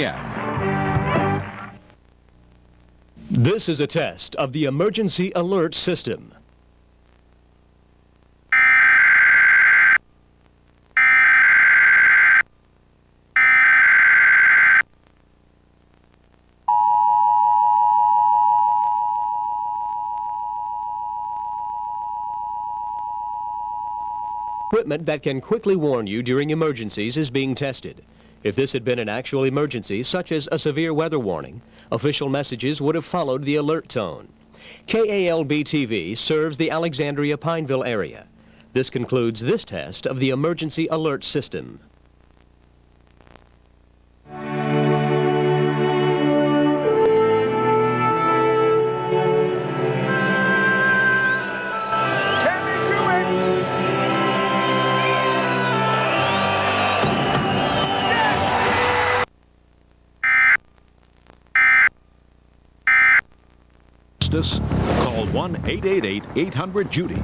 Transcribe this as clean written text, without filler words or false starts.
Yeah. This is a test of the emergency alert system. Equipment that can quickly warn you during emergencies is being tested. If this had been an actual emergency, such as a severe weather warning, official messages would have followed the alert tone. KALB-TV serves the Alexandria-Pineville area. This concludes this test of the emergency alert system. Call 1-888-800-JUDY.